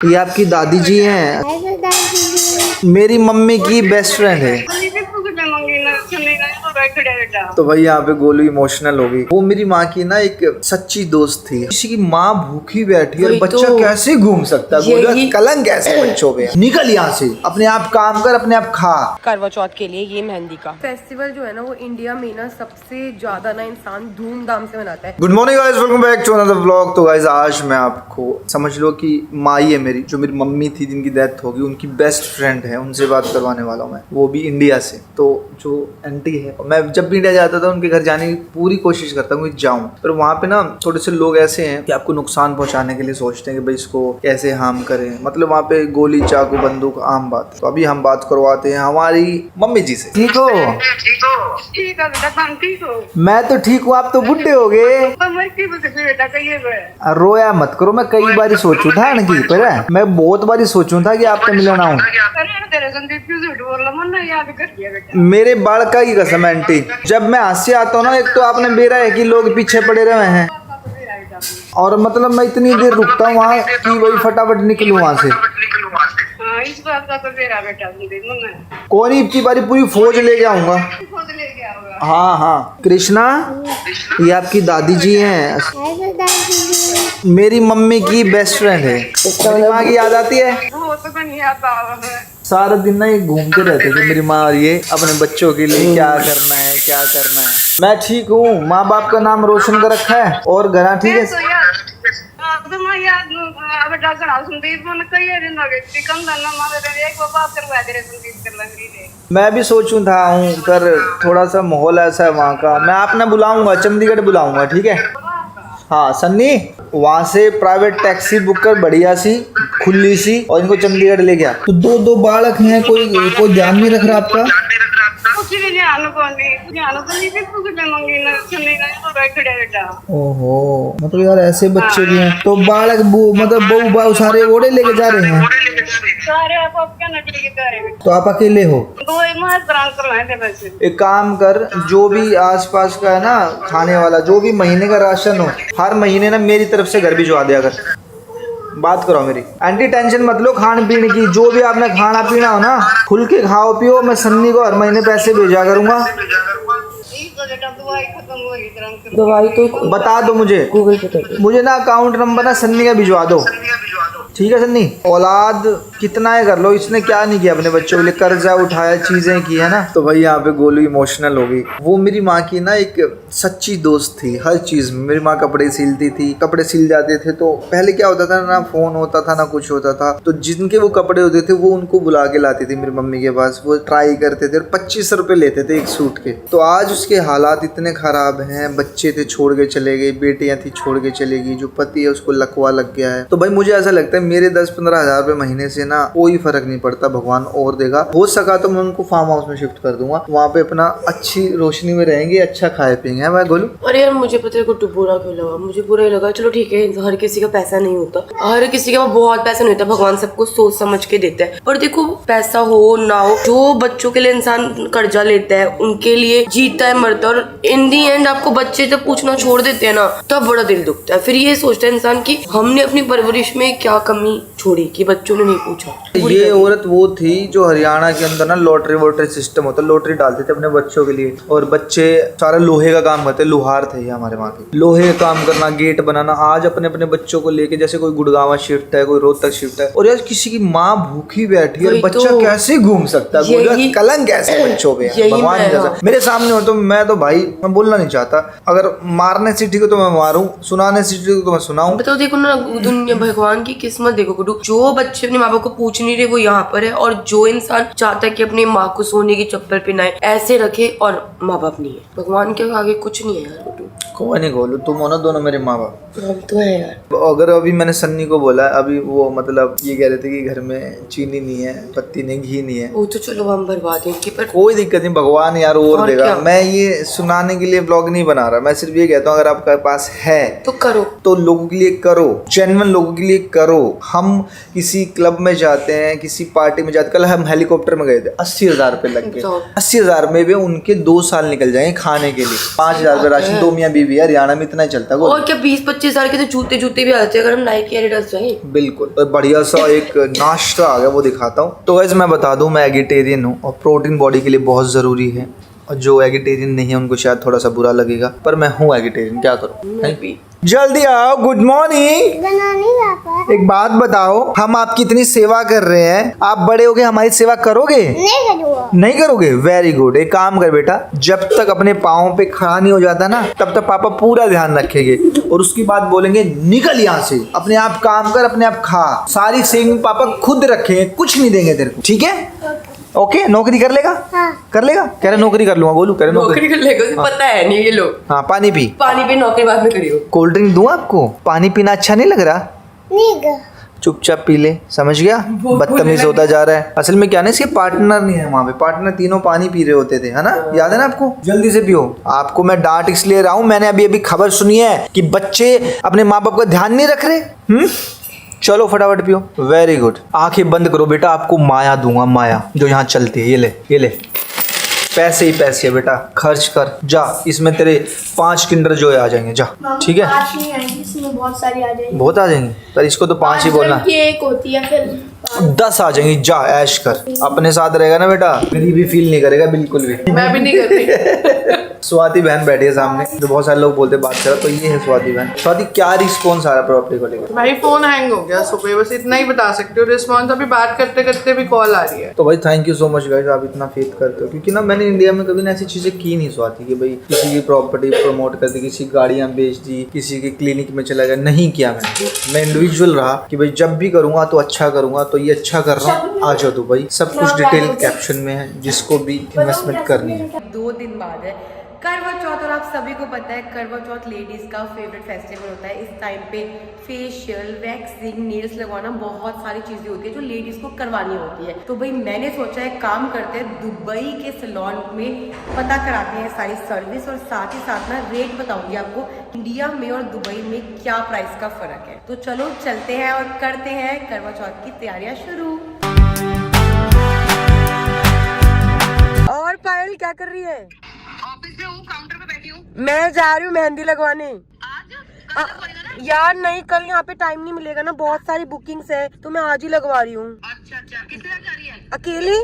ये आपकी दादी जी हैं, मेरी मम्मी की बेस्ट फ्रेंड है। तो भाई यहाँ पे गोलू इमोशनल हो गई। वो मेरी माँ की ना एक सच्ची दोस्त थी। किसी की माँ भूखी बैठी और बच्चा तो कैसे घूम सकता है? गोलू कलंक ऐसे बच्चों पे। निकल यहाँ से, अपने आप काम कर, अपने आप खा। करवा चौथ के लिए ये मेहंदी का फेस्टिवल जो है ना, वो इंडिया में ना सबसे ज्यादा ना इंसान धूमधाम से मनाता है। Good morning guys, welcome back to another vlog. तो गाइस आज मैं आपको समझ लो कि माई है मेरी, जो मेरी मम्मी थी जिनकी डेथ होगी, उनकी बेस्ट फ्रेंड है, उनसे बात करवाने वाला हूँ मैं, वो भी इंडिया से। तो जो आंटी है, मैं जब भी इंडिया जाता था उनके घर जाने की पूरी कोशिश करता हूँ कि जाऊँ, पर वहाँ पे ना थोड़े से लोग ऐसे हैं कि आपको नुकसान पहुँचाने के लिए सोचते हैं कि भाई इसको कैसे हार्म करें। मतलब वहाँ पे गोली चाकू बंदूक आम बात है। तो अभी हम बात करवाते हैं हमारी मम्मी जी से। ठीक हो? ठीक है बेटा, तुम ठीक हो? मैं तो ठीक हूँ, आप तो बुढ़े हो गए। बेटा कहिए रोया मत करो, मैं कई बार सोचू था की पर मैं बहुत बार सोचू था कि आपसे मिलना हूँ। मेरे बाल का ही कसम आंटी, जब मैं हंस आता हूँ ना, एक तो आपने बेरा है कि लोग पीछे पड़े रहे हैं, और मतलब मैं इतनी देर रुकता हूँ वहाँ कि वही फटाफट निकलूँ वहाँ से। इस बात का तो मेरा बेटा कौन ही इतनी बारी पूरी फौज ले जाऊंगा। हाँ हाँ कृष्णा, ये आपकी दादी जी हैं, मेरी मम्मी की बेस्ट फ्रेंड है। मेरी माँ की याद आती है? वो तो नहीं आता है। सारा दिन ना ये घूमते रहते थे मेरी माँ और ये अपने बच्चों के लिए क्या करना है क्या करना है। मैं ठीक हूँ, माँ बाप का नाम रोशन कर रखा है, और घरा ठीक है। मैं भी सोचूं था हूँ, पर थोड़ा सा माहौल ऐसा है वहाँ का। मैं आपने बुलाऊंगा, चंडीगढ़ बुलाऊंगा, ठीक है? हाँ सन्नी, वहाँ से प्राइवेट टैक्सी बुक कर बढ़िया सी खुली सी, और इनको चंडीगढ़ ले गया। तो दो बालक हैं, कोई ध्यान नहीं रख रहा आपका? ओहो, मतलब यार ऐसे बच्चे भी हैं। तो बालक मतलब बहू बाऊ सारे ओढ़े लेके जा रहे हैं? तो आप अकेले हो? एक काम कर, जो भी आसपास का है ना खाने वाला, जो भी महीने का राशन हो, हर महीने ना मेरी तरफ से घर भिजवा दिया कर। बात करो मेरी आंटी, टेंशन मत लो खाने पीने की, जो भी आपने खाना पीना हो ना खुल के खाओ पियो। मैं सन्नी को हर महीने पैसे भेजा करूंगा। दवाई तो बता दो मुझे, गूगल पे कर दो। मुझे ना अकाउंट नंबर ना सन्नी का भिजवा दो, ठीक है सन्नी? औलाद कितना है कर लो, इसने क्या नहीं किया अपने बच्चों के लिए, कर्जा उठाया, चीजें की है ना। तो भाई यहाँ पे गोलू इमोशनल हो गई। वो मेरी माँ की ना एक सच्ची दोस्त थी हर चीज में। मेरी माँ कपड़े सिलती थी, कपड़े सिल जाते थे तो पहले क्या होता था ना, फोन होता था ना कुछ होता था, तो जिनके वो कपड़े होते थे वो उनको बुला के लाती थी मेरी मम्मी के पास। वो ट्राई करते थे और 25 रुपए लेते थे एक सूट के। तो आज उसके हालात इतने खराब हैं, बच्चे थे छोड़ के चले गए, बेटियां थी छोड़ के चले गई, जो पति है उसको लकवा लग गया है। तो भाई मुझे ऐसा लगता है मेरे 10-15 हजार रुपए महीने से ना कोई फर्क नहीं पड़ता, भगवान और देगा। हो सका तो मैं उनको फार्म हाउस में शिफ्ट कर दूंगा, वहाँ पे अपना अच्छी रोशनी में रहेंगे, अच्छा खाए पियेंगे। है मैं बोलूं? अरे यार मुझे पता है कुछ बुरा क्यों लगा, मुझे बुरा ही लगा। चलो ठीक है, हर किसी का पैसा नहीं होता, हर किसी के पास बहुत पैसा नहीं होता, भगवान सबको सोच समझ के देता है। पर देखो पैसा हो ना हो, जो बच्चों के लिए इंसान कर्जा लेता है, उनके लिए जीता है मरता है, और इन दी एंड आपको बच्चे जब पूछना छोड़ देते हैं ना, तब बड़ा दिल दुखता है। फिर ये सोचता है इंसान की हमने अपनी परवरिश में क्या कमी छोड़ी कि बच्चों ने नहीं पूछा। ये औरत वो थी जो हरियाणा के अंदर ना लॉटरी वोटरी सिस्टम होता है, लॉटरी डालते थे अपने बच्चों के लिए, और बच्चे सारा लोहे का काम करते, लोहार थे ये हमारे वहाँ के, लोहे का काम करना, गेट बनाना। आज अपने अपने बच्चों को लेके, जैसे कोई गुड़गांव शिफ्ट है, कोई रोहतक शिफ्ट है, और यार किसी की माँ भूखी बैठी है और बच्चा कैसे घूम सकता है? कलंक कैसे बच्चों पे, भगवान जैसा। मेरे सामने हो तो मैं तो भाई मैं बोलना नहीं चाहता, अगर मारने से ठीक है तो मैं मारूं, सुनाने से ठीक है तो मैं सुनाऊं। बताओ देखो ना, दुनिया भगवान की किस्मत देखो गुड्डू, जो बच्चे अपने माँ बाप को पूछ नहीं रहे वो यहाँ पर है, और जो इंसान चाहता है कि अपनी माँ को सोने की चप्पल पहनाए ऐसे रखे, और माँ बाप नहीं है। भगवान के आगे कुछ नहीं है यार गुड्डू। कोई नहीं गोलू, तुम हो ना दोनों मेरे माँ बाप। हम तो है यार। अगर अभी मैंने सन्नी को बोला, अभी वो मतलब ये कह रहे थे कि घर में चीनी नहीं है, पत्ती नहीं, घी नहीं है, वो तो चलो हम भरवा देंगे, पर कोई दिक्कत नहीं, भगवान यार और देगा। मैं ये सुनाने के लिए ब्लॉग नहीं बना रहा, मैं सिर्फ ये कहता हूँ अगर आपके पास है तो करो, तो लोगों के लिए करो, जेन्युइन लोगों के लिए करो। हम किसी क्लब में जाते हैं, किसी पार्टी में जाते, कल हम हेलीकॉप्टर में गए थे, 80,000 रुपए लग गए। 80,000 में भी उनके 2 साल निकल जाएंगे खाने के लिए, 5,000 रुपए राशन, 2 मियाँ बीवी भी है, हरियाणा में इतना ही चलता है। और क्या 20-25 हजार के तो जूते भी आते हैं अगर हम नाइकी एडिडास जाएं। बिल्कुल। और बढ़िया सा एक नाश्ता आ गया, वो दिखाता हूँ। तो गाइस मैं बता दूं, मैं एगिटेरियन हूँ और प्रोटीन बॉडी के लिए बहुत ज़रूरी है। और जो एगिटेरियन नहीं है उनको शायद थोड़ा सा बुरा लगेगा, पर मैं हूँ एगिटेरियन, क्या करूँ। जल्दी आओ, गुड मॉर्निंग। एक बात बताओ, हम आपकी इतनी सेवा कर रहे हैं, आप बड़े होके हमारी सेवा करोगे? नहीं करोगे? Very good. एक काम कर बेटा, जब तक अपने पाँव पे खड़ा नहीं हो जाता ना, तब तक पापा पूरा ध्यान रखेंगे और उसकी बात बोलेंगे निकल यहाँ से, अपने आप काम कर, अपने आप खा, सारी सेविंग पापा खुद रखेंगे, कुछ नहीं देंगे तेरे को, ठीक है? ओके, नौकरी कर लेगा? हाँ। कर लेगा? कह रहे नौकरी कर लूंगा, बोलू कह रहे नौकरी कर लेगा, हाँ। पता है नहीं ये लोग। हाँ, पानी पी नौकरी बाद में करियो। कोल्ड ड्रिंक दूं आपको? पानी पीना अच्छा नहीं लग रहा? नहीं, चुपचाप पी ले, समझ गया? बदतमीज होता जा रहा है। असल में क्या ना, इसके पार्टनर नहीं है वहाँ पे, पार्टनर तीनों पानी पी रहे होते थे, है ना? याद है ना आपको? जल्दी से पियो। आपको मैं डांट इसलिए रहा हूँ, मैंने अभी खबर सुनी है कि बच्चे अपने माँ बाप का ध्यान नहीं रख रहे। चलो फटाफट पियो। Very good. आंखें बंद करो बेटा, आपको माया दूंगा, माया जो यहाँ चलती है। ये ले पैसे ही पैसे है बेटा, खर्च कर जा। इसमें तेरे 5 किंडर जॉय आ जाएंगे, जा, ठीक है? 5 नहीं आएंगी, इसमें बहुत सारी आ जाएंगी। बहुत आ जाएंगी, पर इसको तो 5 ही बोलना। एक होती है, फिर 10 आ जाएंगी, जा ऐश कर। अपने साथ रहेगा ना बेटा, गरीबी फील नहीं करेगा बिल्कुल भी। मैं भी नहीं करती। स्वाति बहन बैठी है सामने, जो बहुत सारे लोग बोलते बात करा, तो ये है स्वाति बहन। स्वाति, क्या रिस्पॉन्स आ रहा है प्रॉपर्टी को लेकर? भाई फोन हैंग हो गया सुबह, बस इतना ही बता सकते हो। रिस्पॉन्स अभी बात करते करते भी कॉल आ रही है। तो भाई thank you so much guys, आप इतना फेथ करते हो, क्योंकि ना मैंने इंडिया में कभी ना ऐसी चीजें की नहीं स्वाति कि भाई किसी की प्रॉपर्टी प्रमोट कर दी, किसी की गाड़ियां बेच दी, किसी के क्लिनिक में चला गया, नहीं किया मैं इंडिविजुअल रहा कि भाई जब भी करूंगा तो अच्छा करूंगा, तो ये अच्छा कर रहा हूँ, आ जाओ दुबई। सब कुछ डिटेल कैप्शन में है, जिसको भी इन्वेस्टमेंट करनी है। 2 दिन बाद है करवा चौथ और आप सभी को पता है करवा चौथ लेडीज का फेवरेट फेस्टिवल होता है। इस टाइम पे फेशियल, वैक्सिंग, नेल्स लगवाना, बहुत सारी चीजें होती है जो लेडीज को करवानी होती है। तो भाई मैंने सोचा है काम करते हैं, दुबई के सैलून में पता कराते हैं सारी सर्विस और साथ ही साथ ना रेट बताऊंगी आपको इंडिया में और दुबई में क्या प्राइस का फर्क है। तो चलो चलते हैं और करते हैं करवा चौथ की तैयारियां शुरू। और पायल क्या कर रही है? ऑफिस में हूँ, काउंटर पे बैठी हूँ। मैं जा रही हूँ मेहंदी लगवाने। यार नहीं, कल यहाँ पे टाइम नहीं मिलेगा ना, बहुत सारी बुकिंग्स है, तो मैं आज ही लगवा रही हूँ। अच्छा, किसके साथ जा रही है? अकेले?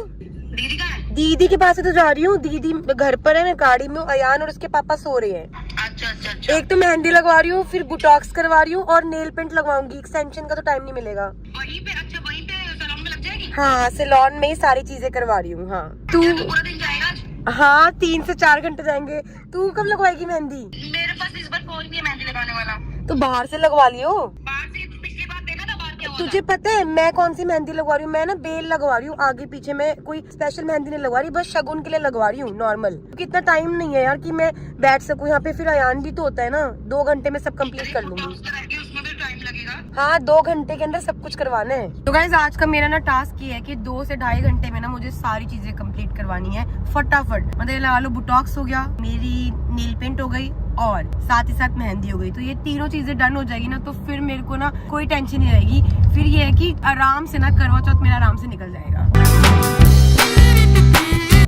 दीदी का है? दीदी के पास से तो जा रही हूँ, दीदी घर पर है, मैं गाड़ी में हूँ, अयान और उसके पापा सो रहे हैं। अच्छा। एक तो मेहंदी लगवा रही हूँ, फिर बुटॉक्स करवा रही हूँ और नेल पेंट लगवाऊंगी। एक्सटेंशन का तो टाइम नहीं मिलेगा। वहीं पे सैलून में लग जाएगी? हाँ, सैलून में ही सारी चीजें करवा रही हूँ। हाँ तू? पूरा दिन जाएगा आज? हाँ, 3 से 4 घंटे जाएंगे। तू कब लगवाएगी मेहंदी? मेरे पास इस बार कोई नहीं है मेहंदी लगाने वाला। तो बाहर से लगवा लियो। बाहर से पिछली बार देखा था, बाहर क्या हुआ तुझे पता है मैं कौन सी मेहंदी लगवा रही हूँ? मैं ना बेल लगवा रही हूँ आगे पीछे, मैं कोई स्पेशल मेहंदी नहीं लगवा रही, बस शगुन के लिए लगवा रही हूँ, नॉर्मल। क्योंकि इतना टाइम नहीं है यार कि मैं बैठ सकूँ यहाँ पे, फिर अयान भी तो होता है ना, 2 घंटे में सब कंप्लीट कर लूंगी। उसमें भी टाइम लगेगा। हाँ, 2 घंटे के अंदर सब कुछ करवाना है। तो गाइस आज का मेरा ना टास्क ये है कि 2 से 2.5 घंटे में ना मुझे सारी चीजें कंप्लीट करवानी है फटाफट। मतलब लगा लो, बुटॉक्स हो गया, मेरी नेल पेंट हो गई और साथ ही साथ मेहंदी हो गई। तो ये तीनों चीजें डन हो जाएगी ना, तो फिर मेरे को ना कोई टेंशन नहीं रहेगी। फिर ये है कि आराम से ना करवा चौथ मेरा आराम से निकल जाएगा।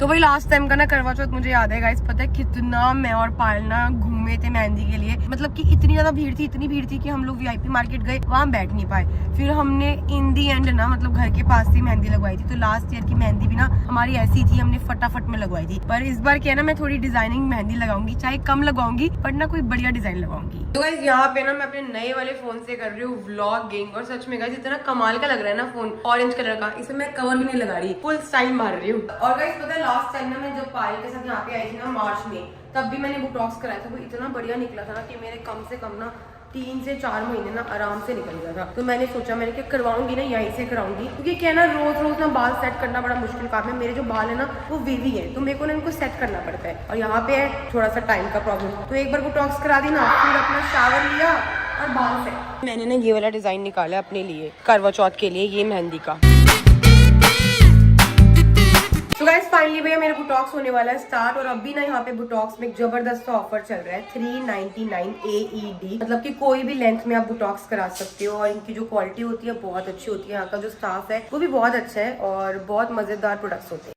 तो भाई लास्ट टाइम का ना करवा चौथ मुझे याद है गाइस, पता है कितना मैं और पायल ना घूमे थे मेहंदी के लिए। मतलब कि इतनी ज्यादा इतनी भीड़ थी कि हम लोग वीआईपी मार्केट गए, वहाँ बैठ नहीं पाए। फिर हमने इन दी एंड ना, मतलब घर के पास से मेहंदी लगवाई थी। तो लास्ट ईयर की मेहंदी भी ना हमारी ऐसी थी, हमने फटाफट में लगवाई थी। पर इस बार क्या है ना, मैं थोड़ी डिजाइनिंग मेहंदी लगाऊंगी, चाहे कम लगाऊंगी पर ना कोई बढ़िया डिजाइन लगाऊंगी। तो गाइस यहाँ पे ना मैं अपने नए वाले फोन से कर रही हूँ व्लॉगिंग, और सच में गाइस इतना कमाल का लग रहा है ना फोन, ऑरेंज कलर का। इसमें मैं कवर भी नहीं लगा रही, फुल स्टाइल मार रही हूँ। और गाइस पता है लास्ट टाइम ना मैं जब पायल के साथ यहाँ पे आई थी ना मार्च में, तब भी मैंने बुटॉक्स कराया था, वो इतना बढ़िया निकला था ना कि मेरे कम से कम ना 3 से 4 महीने ना आराम से निकल गया था। तो मैंने सोचा मैंने क्या करवाऊंगी ना, यहीं से कराऊंगी, क्योंकि क्या ना रोज ना बाल सेट करना बड़ा मुश्किल काम है। मेरे जो बाल है ना वो वेवी है, तो मेरे को ना इनको सेट करना पड़ता है, और यहाँ पे है थोड़ा सा टाइम का प्रॉब्लम। तो एक बार बुटॉक्स करा दी ना, फिर अपना शावर लिया और बाल सेट। मैंने ना ये वाला डिजाइन निकाला अपने लिए करवा चौथ के लिए, ये मेहंदी का। तो गाइस फाइनली भैया मेरा बुटॉक्स होने वाला है स्टार्ट, और अभी ना यहाँ पे बुटॉक्स में एक जबरदस्त ऑफर चल रहा है, 399 AED। मतलब कि कोई भी लेंथ में आप बुटॉक्स करा सकते हो, और इनकी जो क्वालिटी होती है बहुत अच्छी होती है। यहाँ का जो स्टाफ है वो भी बहुत अच्छा है, और बहुत मजेदार प्रोडक्ट्स होते हैं।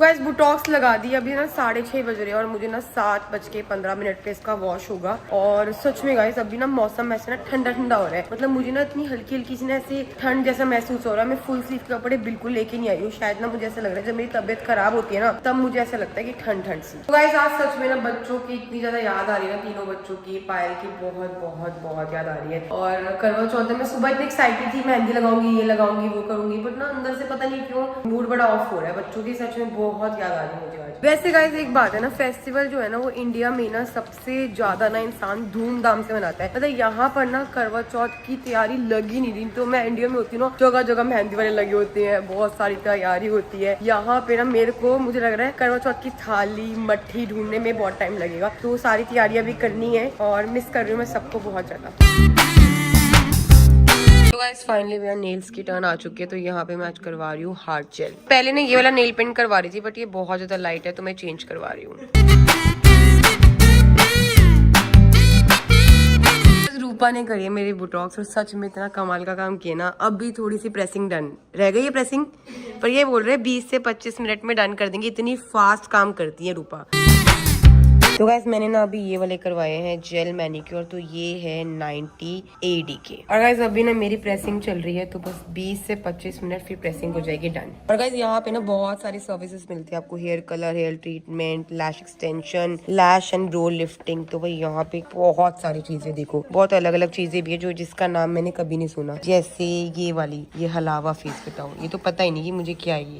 गाइस बोटॉक्स लगा दी, अभी ना 6:30 बज रहे हैं और मुझे ना 7:15 पे इसका वॉश होगा। और सच में गाइस अभी ना मौसम ऐसे ना ठंडा ठंडा हो रहा है, मतलब मुझे ना इतनी हल्की हल्की सी ना ऐसे ठंड जैसा महसूस हो रहा है। मैं फुल स्लीव के कपड़े बिल्कुल लेके नहीं आई हूँ, शायद ना मुझे ऐसा लग रहा है जब मेरी तबियत खराब होती है ना तब मुझे ऐसा लगता है कि ठंड ठंड सी। तो गाइस आज सच में ना बच्चों की इतनी ज्यादा याद आ रही है ना, तीनों बच्चों की, पायल की बहुत बहुत बहुत याद आ रही है। और करवा चौथ में सुबह इतनी एक्साइटेड थी, मेहंदी लगाऊंगी, ये लगाऊंगी, वो करूंगी, बट ना अंदर से पता नहीं क्यों मूड बड़ा ऑफ हो रहा है। बच्चों की सच में बहुत याद आ रही है मुझे आज। वैसे गाइस एक बात है ना, फेस्टिवल जो है ना वो इंडिया में ना सबसे ज्यादा ना इंसान धूमधाम से मनाता है। मतलब यहाँ पर ना करवा चौथ की तैयारी लगी नहीं रही, तो मैं इंडिया में होती हूँ ना जगह जगह मेहंदी वाले लगे होते हैं, बहुत सारी तैयारी होती है। यहाँ पे ना मेरे को मुझे लग रहा है करवा चौथ की थाली मट्ठी ढूंढने में बहुत टाइम लगेगा, तो सारी तैयारियां भी करनी है और मिस कर रही हूँ मैं सबको बहुत ज्यादा। तो गाइस फाइनली मेरा नेल्स की टर्न आ चुकी है, तो यहाँ पे मैं आज करवा रही हूँ हार्ड जेल। पहले ने ये वाला नेल पेंट करवा रही थी बट ये बहुत ज्यादा लाइट है तो मैं चेंज करवा रही हूँ। रूपा ने करी है मेरी बोटॉक्स और सच में इतना कमाल का काम किया ना। अब भी थोड़ी सी प्रेसिंग डन रह गई है प्रेसिंग, पर ये बोल रहे हैं 20 से 25 मिनट में डन कर देंगे, इतनी फास्ट काम करती है रूपा। तो गाइस मैंने ना अभी ये वाले करवाए हैं जेल मैनिक्योर, तो ये है 90 AD के। और गाइस अभी ना मेरी प्रेसिंग चल रही है, तो बस 20 से 25 मिनट फिर प्रेसिंग हो जाएगी डन। और गाइस यहाँ पे ना बहुत सारी सर्विसेज मिलती है आपको, hair colour, hair treatment, lash extension, lash and roll lifting. तो भाई यहाँ पे बहुत सारी चीजें, देखो बहुत अलग अलग चीजें भी है जो जिसका नाम मैंने कभी नहीं सुना, जैसे ये वाली, ये हलावा फेस बताओ, ये तो पता ही नहीं कि मुझे क्या है ये।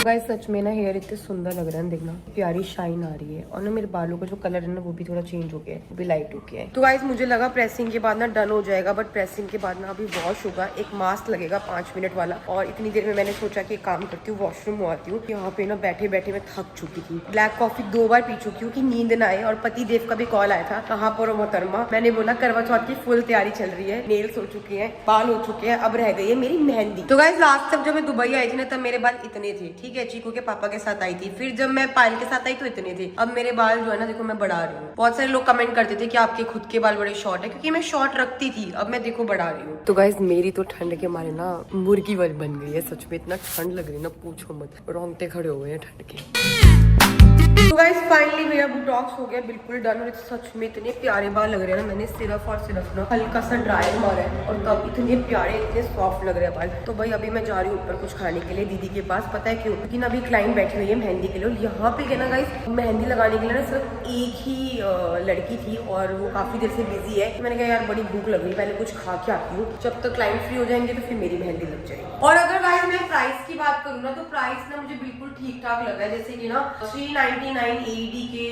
गाइस सच में ना हेयर इतने सुंदर लग रहे हैं, देखना प्यारी शाइन आ रही है। और ना मेरे बालों का जो कलर है ना वो भी थोड़ा चेंज हो गया है, वो भी लाइट हो गया है। तो गाइस मुझे लगा प्रेसिंग के बाद ना डन हो जाएगा, बट प्रेसिंग के बाद ना अभी वॉश होगा, एक मास्क लगेगा 5 मिनट वाला। और इतनी देर में मैंने सोचा कि एक काम करती हूँ, वॉशरूम आती हूँ। यहाँ पे ना बैठे बैठे मैं थक चुकी थी, ब्लैक कॉफी 2 बार पी चुकी हूँ कि नींद ना आए। और पति देव का भी कॉल आया था, कहाँ पर हो मोहतरमा। मैंने बोला करवा चौथ की फुल तैयारी चल रही है, नेल्स हो चुके हैं, बाल हो चुके हैं, अब रह गई है मेरी मेहंदी। तो गाइस लास्ट तक जब मैं दुबई आई थी ना तब मेरे बाल इतने थे, ठीक है, चीकू के पापा के साथ आई थी। फिर जब मैं पायल के साथ आई तो इतने थे। अब मेरे बाल जो है ना देखो मैं बढ़ा रही हूँ। बहुत सारे लोग कमेंट करते थे कि आपके खुद के बाल बड़े शॉर्ट है, क्योंकि मैं शॉर्ट रखती थी, अब मैं देखो बढ़ा रही हूँ। तो गाइस मेरी तो ठंड के मारे ना मुर्गी वाली बन गई है, सच में इतना ठंड लग रही है ना पूछो मत, रोंगटे खड़े हो गए हैं ठंड के। तो गाइस फाइनली मेरा बोटॉक्स हो गया बिल्कुल डन, और सच में इतने प्यारे बाल लग रहे हैं ना। मैंने सिर्फ और सिर्फ ना हल्का सा ड्राई मारा है और तब इतने प्यारे, इतने सॉफ्ट लग रहे हैं बाल। तो भाई अभी मैं जा रही हूँ ऊपर कुछ खाने के लिए दीदी के पास। पता है क्यों? क्योंकि ना अभी क्लाइंट बैठी हुई है मेहंदी के लिए। यहाँ पे क्या ना गाइस मेहंदी लगाने के लिए ना सिर्फ एक ही लड़की थी और वो काफी देर से बिजी है। तो मैंने कहा यार बड़ी भूख लग रही है, पहले कुछ खा के आती हूँ, जब तक क्लाइंट फ्री हो जाएंगे तो फिर मेरी मेहंदी लग जाएगी। और अगर गाइस मैं प्राइस की बात करूँ ना तो प्राइस ना मुझे बिल्कुल ठीक ठाक लग रहा है। जैसे कि ना 399 AED के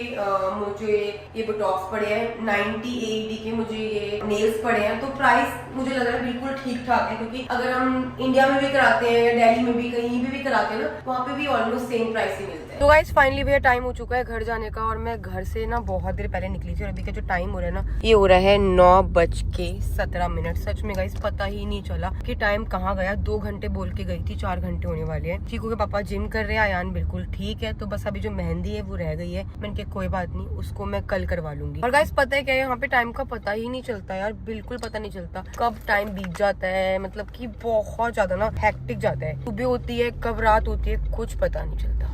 मुझे ये बोटॉक्स पड़े हैं, 90 AED के मुझे ये नेल्स पड़े हैं। तो प्राइस मुझे लग रहा है बिल्कुल ठीक ठाक है, क्योंकि अगर हम इंडिया में भी कराते हैं या दिल्ली में भी कहीं भी कराते हैं ना वहाँ पे भी ऑलमोस्ट सेम प्राइस ही मिलता है। तो गाइस फाइनली भैया टाइम हो चुका है घर जाने का, और मैं घर से ना बहुत देर पहले निकली थी और अभी का जो टाइम हो रहा है ना ये हो रहा है 9:17। सच में गाइस पता ही नहीं चला कि टाइम कहाँ गया। 2 घंटे बोल के गई थी, 4 घंटे होने वाले हैं। चीकू के पापा जिम कर रहे हैं, आयान बिल्कुल ठीक है। तो बस अभी जो मेहंदी है वो रह गई है, मैंने कहा कोई बात नहीं, उसको मैं कल करवा लूंगी। और गाइस पता है क्या, यहाँ पे टाइम का पता ही नहीं चलता यार, बिल्कुल पता नहीं चलता कब टाइम बीत जाता है। मतलब कि बहुत ज्यादा ना हेक्टिक जाता है, सुबह होती है कब रात होती है कुछ पता नहीं चलता।